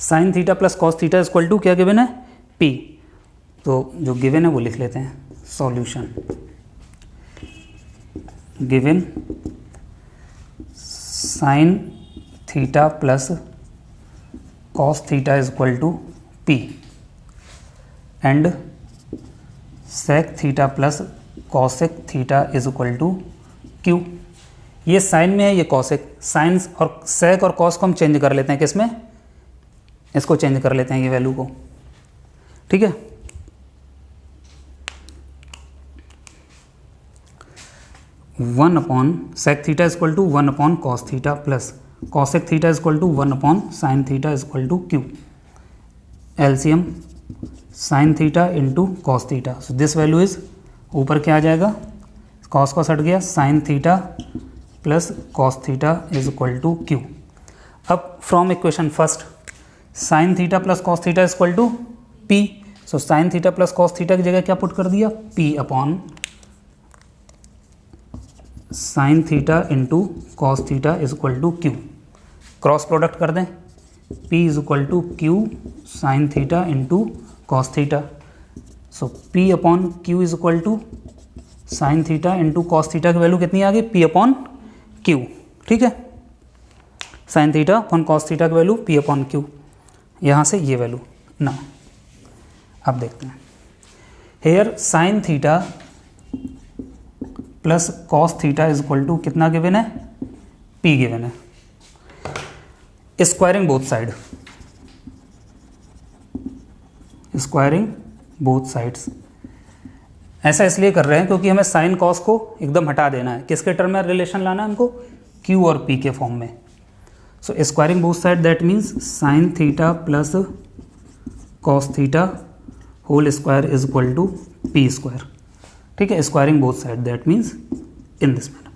Sine theta plus cos theta is equal to क्या गिवन है p, तो जो गिवन है वो लिख लेते हैं। Solution given sine theta plus cos theta is equal to p and sec theta plus cosec theta is equal to q. ये साइन में है, ये कॉसेक। साइन और सेक और कॉस को हम चेंज कर लेते हैं, किसमें, इसको चेंज कर लेते हैं ये वैल्यू को, ठीक है। One upon sec theta is equal to 1 upon cos theta plus cosec theta is equal to 1 upon sine theta is equal to q. LCM sine theta into cos theta, so this value is, ऊपर क्या आ जाएगा, कॉस को हट गया, sine theta plus cos theta is equal to q. अब from equation first sine theta plus cos theta is equal to p, so sine theta plus cos theta की जगह क्या पुट कर दिया, p upon sine theta into cos theta is equal to q. Cross product कर दें, p is equal to q sine theta into cos theta, so p upon q is equal to sine theta into cos theta की वैल्यू कितनी आ गई, p अपॉन क्यू, ठीक है। Sine theta upon cos theta की वैल्यू p अपॉन क्यू, यहाँ से ये वैल्यू ना। अब देखते हैं, here sine theta plus cos theta is equal to कितना गिवन है, p गिवन है। Squaring both side, squaring both sides, ऐसा इसलिए कर रहे हैं क्योंकि हमें साइन कॉस को एकदम हटा देना है, किसके टर्म में रिलेशन लाना है हमको, q और p के फॉर्म में। So squaring both side that means sine theta plus cos theta whole square is equal to p square, ठीक है। Squaring both side that means in this manner,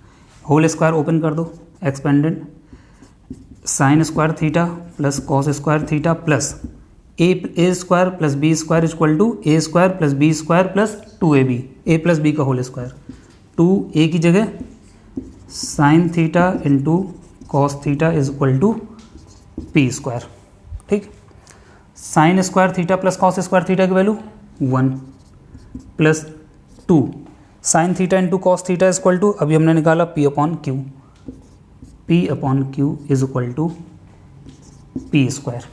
whole square open कर दो, expanded sine square theta plus cos square theta plus a square plus b square is equal to A square plus b square plus 2ab, a plus b का होल स्क्वायर, 2a की जगह sign theta into cos theta is equal to p square, ठीक। Sine square theta plus cos square theta की value 1 plus 2 sine theta into cos theta is equal to, अभी हमने निकाला p upon q, p upon q is equal to p square,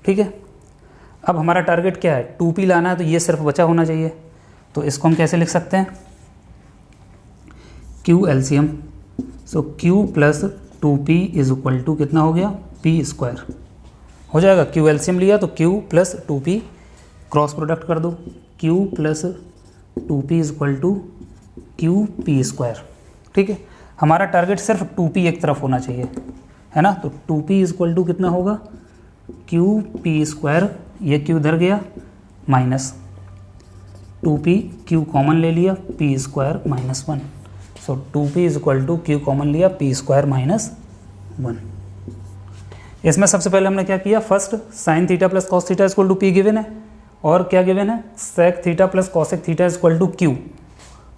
ठीक है। अब हमारा टारगेट क्या है, 2p लाना है, तो ये सिर्फ बचा होना चाहिए, तो इसको हम कैसे लिख सकते हैं, q LCM, so q plus 2p is equal to कितना हो गया, p स्क्वायर हो जाएगा। q एलसीएम लिया तो q plus 2p, cross product कर दो, q plus 2p is equal to q p square, ठीक है। हमारा टारगेट सिर्फ 2p एक तरफ होना चाहिए, है ना, तो 2p इज इक्वल टू कितना होगा, क्यू पी स्क्वायर, ये q इधर गया माइनस 2p, q कॉमन ले लिया, p square minus 1, so 2p is equal to q common लिया, p स्क्वायर माइनस 1। इसमें सबसे पहले हमने क्या किया, first sine theta plus cos theta is equal to p given है, और क्या गिवन है, sec theta plus cosec theta is equal to q.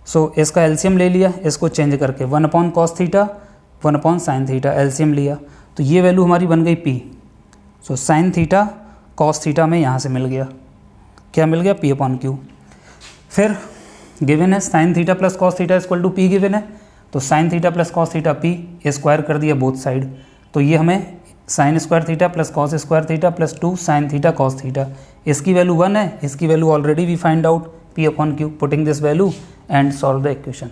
So इसका एलसीएम ले लिया, इसको चेंज करके 1 upon cos theta 1 upon sine theta, LCM लिया तो ये वैल्यू हमारी बन गई p. So sine theta cos theta में यहाँ से मिल गया, क्या मिल गया, पी अपॉन क्यू। फिर गिवन है sine theta plus cos theta equal to p given है, तो sine theta plus cos theta p square कर दिया बोथ साइड, तो ये हमें sine square theta plus cos square theta plus 2 sine theta cos theta, इसकी वैल्यू 1 है, इसकी value already we find out P upon Q. Putting this value and solve the equation.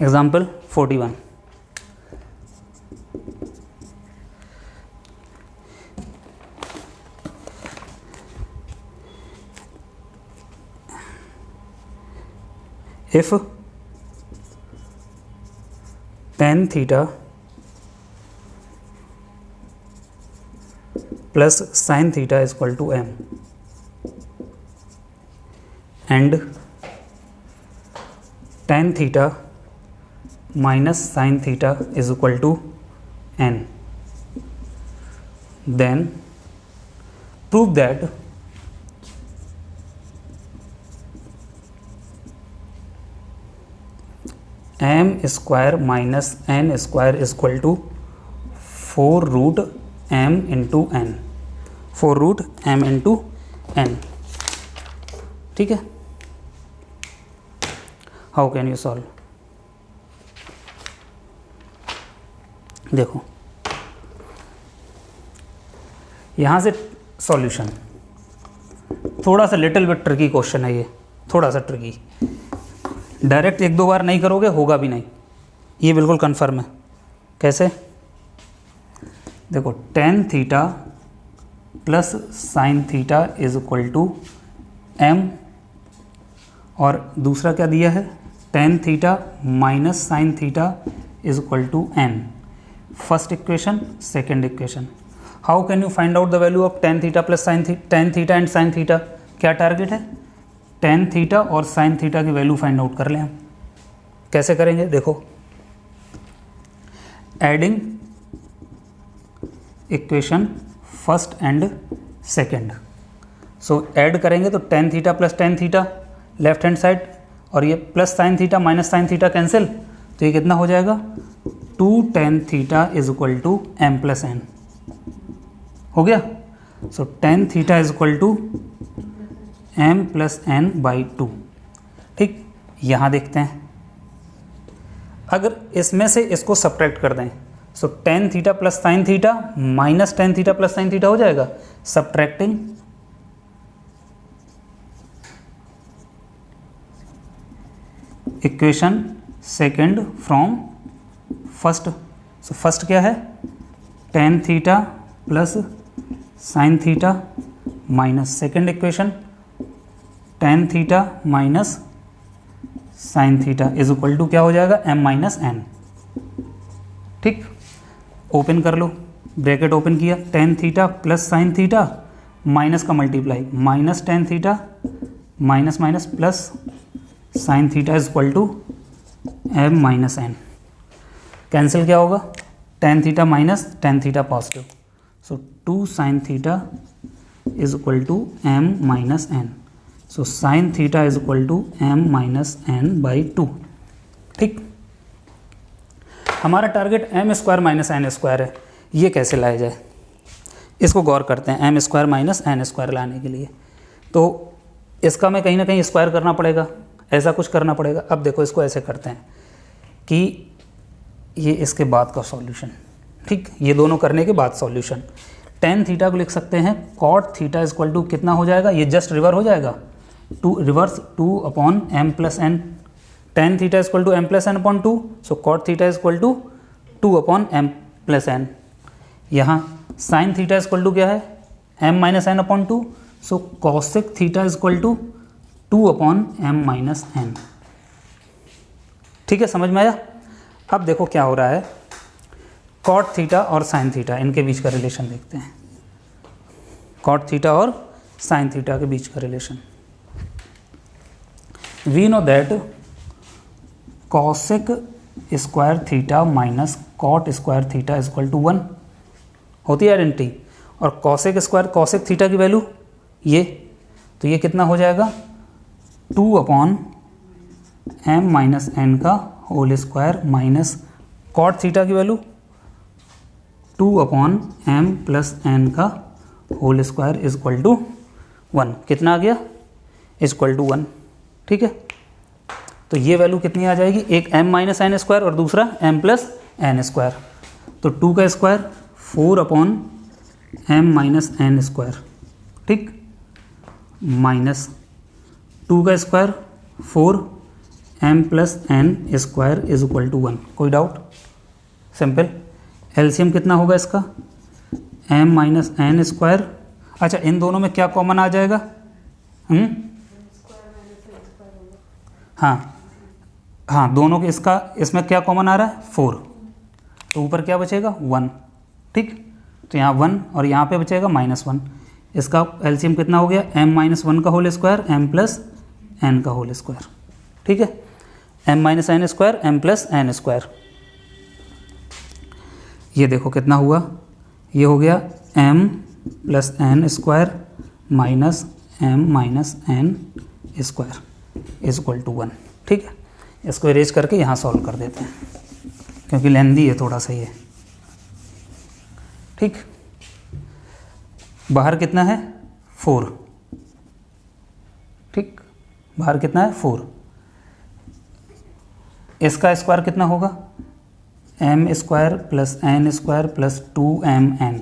Example 41, if tan theta plus sin theta is equal to m and tan theta minus sin theta is equal to n, then prove that m square minus n square is equal to 4 root m into n, 4 root m into n। ठीक है, हाउ कैन यू सॉल्व? देखो यहाँ से सॉल्यूशन थोड़ा सा लिटिल बिट ट्रिकी क्वेश्चन है, ये थोड़ा सा ट्रिकी, डायरेक्ट 1-2 बार नहीं करोगे होगा भी नहीं, ये बिल्कुल कंफर्म है। कैसे? देखो tan theta plus sine theta is equal to m, और दूसरा क्या दिया है, tan theta minus sine theta is equal to n। First equation, second equation. How can you find out the value of tan theta plus tan theta and sine theta? क्या टारगेट है, tan थीटा और साइन थीटा की वैल्यू फाइंड आउट कर लें हम। कैसे करेंगे? देखो adding equation first and second, so add करेंगे तो tan theta plus tan theta left hand side, और ये plus sine theta minus sine theta cancel, तो ये कितना हो जाएगा, 2 tan theta is equal to m plus n हो गया। सो tan theta is equal to m plus n by 2। ठीक, यहाँ देखते हैं, अगर इसमें से इसको सब्ट्रैक्ट कर दें, so tan theta plus sine theta minus tan theta plus sine theta हो जाएगा। Subtracting equation second from first, so first क्या है, tan theta plus sine theta minus second equation tan theta minus sine theta is equal to क्या हो जाएगा, m माइनस n। ठीक, ओपन कर लो, ब्रैकेट ओपन किया, tan theta plus sine theta minus का multiply minus tan theta minus minus plus sine theta is equal to m minus n। Cancel क्या होगा, tan theta minus tan theta positive, so 2 sine theta is equal to m minus n। So sine theta is equal to m minus n by 2। ठीक, हमारा target m square minus n square है, ये कैसे लाया जाए इसको गौर करते हैं। m square minus n square लाने के लिए तो इसका मैं कहीं ना कहीं स्क्वायर करना पड़ेगा, ऐसा कुछ करना पड़ेगा। अब देखो इसको ऐसे करते हैं कि ये इसके बाद का सॉल्यूशन, ठीक, ये दोनों करने के बाद सॉल्यूशन। tan थीटा को लिख सकते हैं cot theta is equal to कितना हो जाएगा, ये जस्ट रिवर हो जाएगा, reverse 2 upon m plus n। tan theta is equal to m plus n upon 2, so cot theta is equal to 2 upon m plus n। यहाँ sin theta is equal to क्या है, m minus n upon 2, so cosec theta is equal to 2 upon m minus n। ठीक है, समझ में आया? अब देखो क्या हो रहा है, cot थीटा और sin थीटा इनके बीच का रिलेशन देखते हैं। cot थीटा और sin थीटा के बीच का relation, we know that cosec square theta minus cot square theta is equal to 1 होती है आइडेंटिटी। और कॉसेक स्क्वायर कॉसेक थीटा की वैल्यू ये, तो ये कितना हो जाएगा 2/m माइनस n का whole square minus cot theta की वैल्यू 2/m प्लस n का whole square is equal to 1। कितना आ गया इज इक्वल टू 1। ठीक है, तो ये वैल्यू कितनी आ जाएगी, एक m माइनस एन स्क्वायर और दूसरा m प्लस एन स्क्वायर। तो 2 का square 4/m minus n square, ठीक, माइनस 2 का square 4m plus n square is equal to 1। कोई डाउट? सिंपल। एलसीएम कितना होगा इसका, m माइनस एन स्क्वायर। अच्छा, इन दोनों में क्या कॉमन आ जाएगा? हाँ, दोनों के इसका इसमें क्या कॉमन आ रहा है 4, तो ऊपर क्या बचेगा 1। ठीक, तो यहाँ 1 और यहाँ पे बचेगा -1। इसका एलसीएम कितना हो गया, m माइनस 1 का whole square m plus n का होल स्क्वायर। ठीक है, m minus n square m plus n square. ये देखो कितना हुआ, ये हो गया m plus n square minus m minus n square is equal to 1। ठीक है, इसको इरेज करके यहाँ सॉल्व कर देते हैं क्योंकि लेंदी है थोड़ा सा ये। ठीक, बाहर कितना है 4। ठीक, बाहर कितना है 4। इसका स्क्वायर कितना होगा, m square plus n square plus 2mn,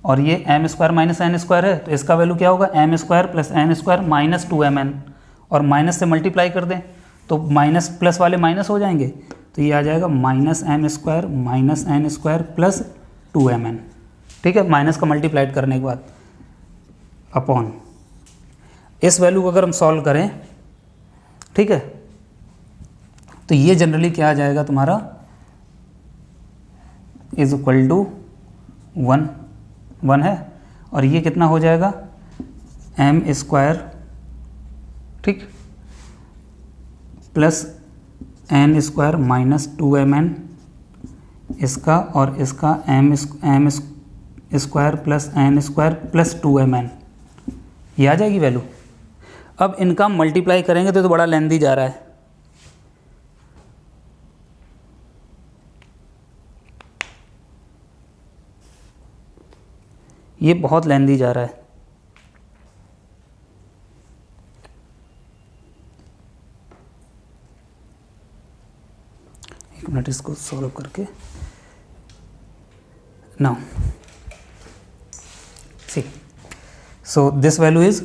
और ये m square minus n square है, तो इसका वैल्यू क्या होगा, m square plus n square minus 2mn, और माइनस से मल्टीप्लाई कर दें तो माइनस प्लस वाले माइनस हो जाएंगे, तो ये आ जाएगा minus m square minus n square plus 2mn। ठीक है, माइनस का मल्टीप्लाइड करने के बाद अपॉन इस वैल्यू को अगर हम सॉल्व करें, ठीक है, तो ये जनरली क्या आ जाएगा तुम्हारा इज इक्वल टू 1 है, और ये कितना हो जाएगा m स्क्वायर, ठीक, plus n square minus 2mn इसका, और इसका m square plus n square plus 2mn, ये आ जाएगी वैल्यू। अब इनका मल्टीप्लाई करेंगे तो बड़ा लेंदी जा रहा है। ये बहुत लेंदी जा रहा है। एक मिनट इसको सॉल्व करके now see, so this value is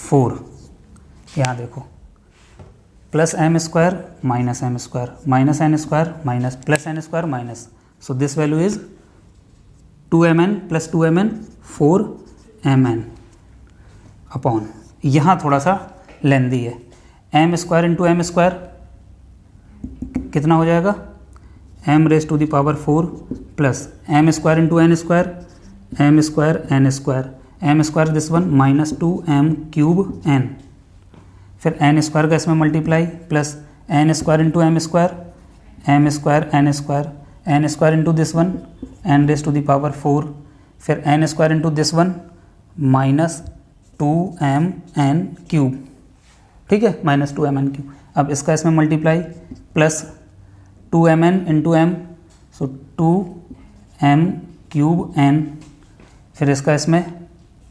4। यहाँ देखो plus m square minus m square minus n square minus plus n square minus, so this value is 2mn plus 2mn 4mn upon, यहाँ थोड़ा सा लेंदी है, m square into m square कितना हो जाएगा, m raise to the power 4 plus m square into n square m square n square m square this one minus 2m cube n, फिर n स्क्वायर का इसमें multiply plus n square into m square m square n square n square into this one n raise to the power 4, फिर n square into this one minus 2mn cube. ठीक है, माइनस 2mn क्यूब। अब इसका इसमें multiply plus 2mn into m, so 2m cube n, फिर इसका इसमें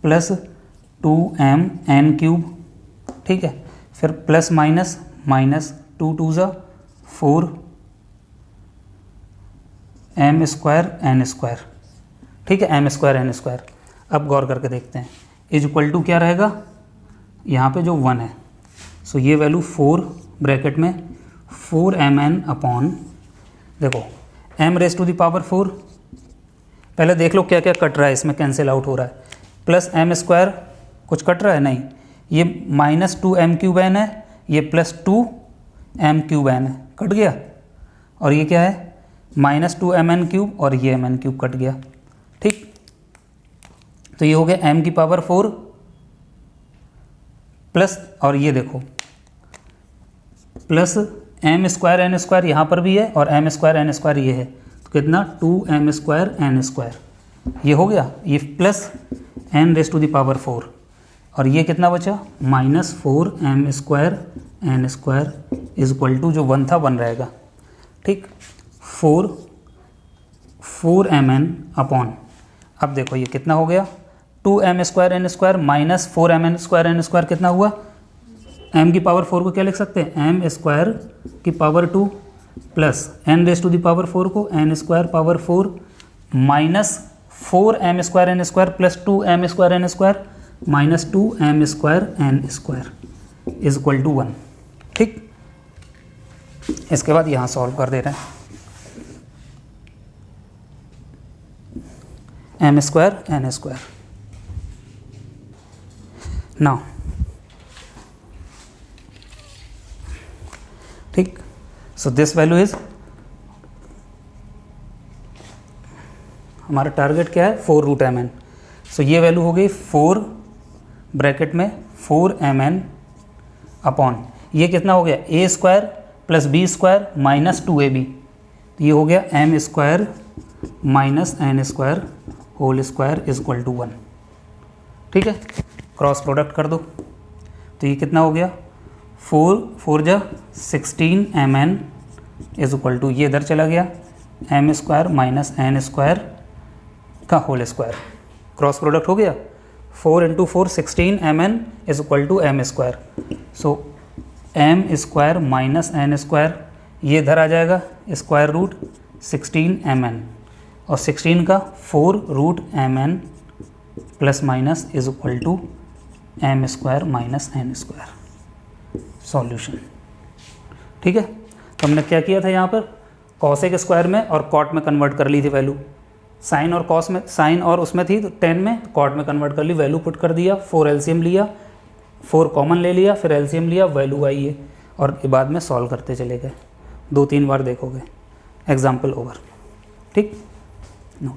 प्लस 2mn क्यूब। ठीक है, फिर प्लस माइनस माइनस 2 2 ज़ा 4 m स्क्वायर एन स्क्वायर। ठीक है, m स्क्वायर एन स्क्वायर। अब गौर करके देखते हैं, इज इक्वल टू क्या रहेगा, यहाँ पे जो 1 है, सो ये वैल्यू 4 ब्रैकेट में 4mn अपॉन, देखो m raise to the power 4, पहले देख लो क्या क्या कट रहा है, इसमें कैंसिल आउट हो रहा है, प्लस एम स्क्वायर कुछ कट रहा है नहीं, ये माइनस 2m क्यूब n है, ये प्लस 2m क्यूब n है, कट गया, और ये क्या है माइनस 2mn क्यूब, और ये mn क्यूब कट गया। ठीक, तो ये हो गया m की पावर 4 प्लस, और ये देखो plus m square n square यहाँ पर भी है और एम स्क्वायर एन स्क्वायर ये है, तो कितना 2m स्क्वायर एन स्क्वायर, ये हो गया, ये plus n raise to the power 4 और ये कितना बचा -4m square n square is equal to जो 1 था 1 रहेगा, ठीक, 4mn अपॉन, अब देखो ये कितना हो गया 2m square n square minus 4mn square n square कितना हुआ, m की पावर 4 को क्या लिख सकते हैं m स्क्वायर की power 2 plus n raise to the power 4 को n square power 4 minus 4m square n square plus 2m square n square minus 2m square n square is equal to 1, ठीक। इसके बाद यहाँ सॉल्व कर दे रहे हैं, m square n square, now ठीक, सो दिस वैल्यू इज, हमारा टारगेट क्या है 4√mn, सो ये वैल्यू हो गई 4 ब्रैकेट में 4mn अपॉन ये कितना हो गया a square plus b square minus 2ab, तो ये हो गया m square minus n square whole square is equal to 1, ठीक है। क्रॉस प्रोडक्ट कर दो तो ये कितना हो गया 4 जा 16mn इज इक्वल टू, ये इधर चला गया m square minus n square का होल स्क्वायर, क्रॉस प्रोडक्ट हो गया 4 into 4 16mn is equal to m square, so m square minus n square ये इधर आ जाएगा स्क्वायर रूट 16mn और 16 का 4√mn plus minus is equal to m square minus n square, solution, ठीक है। तो हमने क्या किया था यहाँ पर कॉसेक स्क्वायर में और कॉट में कन्वर्ट कर ली थी वैल्यू, साइन और कॉस में, साइन और उसमें थी तो 10 में, कॉट में कन्वर्ट कर ली, वैल्यू पुट कर दिया, 4 एलसीएम लिया, 4 कॉमन ले लिया, फिर एलसीएम लिया, वैल्यू आई है और बाद में सॉल्व करते चले गए, 2-3 बार देखोगे, एग्जाम्पल ओवर, ठीक। नो